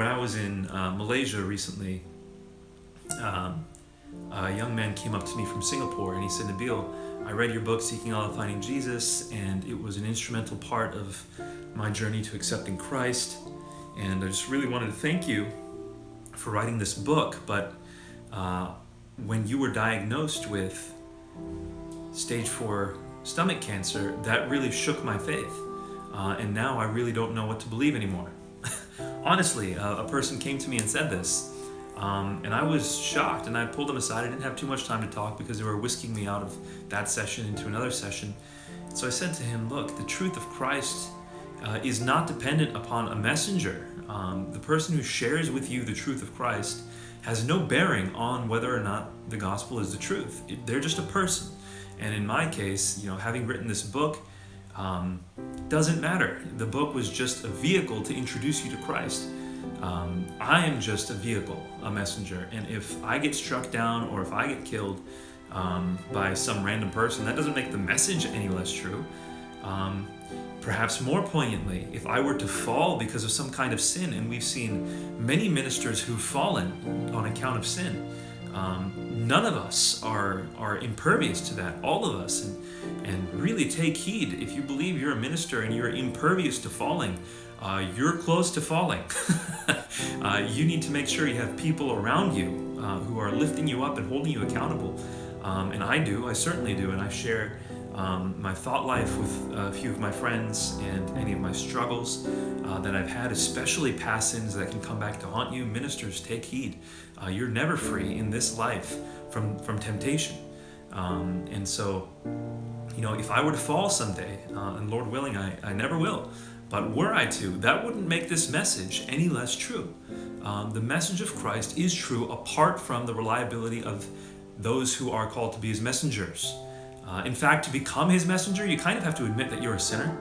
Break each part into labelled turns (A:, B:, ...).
A: when I was in Malaysia recently, a young man came up to me from Singapore and he said, Nabeel, I read your book, Seeking Out and Finding Jesus, and it was an instrumental part of my journey to accepting Christ. And I just really wanted to thank you for writing this book. But when you were diagnosed with stage 4 stomach cancer, that really shook my faith. And now I really don't know what to believe anymore. Honestly, a person came to me and said this. And I was shocked, and I pulled them aside. I didn't have too much time to talk because they were whisking me out of that session into another session. So I said to him, look, the truth of Christ is not dependent upon a messenger. The person who shares with you the truth of Christ has no bearing on whether or not the gospel is the truth. They're just a person. And in my case, having written this book, doesn't matter. The book was just a vehicle to introduce you to Christ. I am just a vehicle, a messenger, and if I get struck down or if I get killed by some random person, that doesn't make the message any less true. Perhaps more poignantly, if I were to fall because of some kind of sin, and we've seen many ministers who've fallen on account of sin, none of us are impervious to that, all of us, and really take heed. If you believe you're a minister and you're impervious to falling, you're close to falling. You need to make sure you have people around you who are lifting you up and holding you accountable. And I certainly do, and I share my thought life with a few of my friends and any of my struggles that I've had, especially past sins that can come back to haunt you. Ministers, take heed. You're never free in this life from temptation. And so, if I were to fall someday, and Lord willing, I never will, but were I to, that wouldn't make this message any less true. The message of Christ is true apart from the reliability of those who are called to be his messengers. In fact, to become his messenger, you kind of have to admit that you're a sinner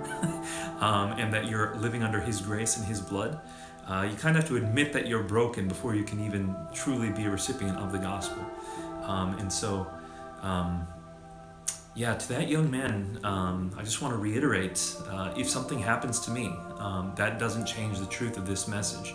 A: and that you're living under his grace and his blood. You kind of have to admit that you're broken before you can even truly be a recipient of the gospel. To that young man, I just want to reiterate, if something happens to me, that doesn't change the truth of this message.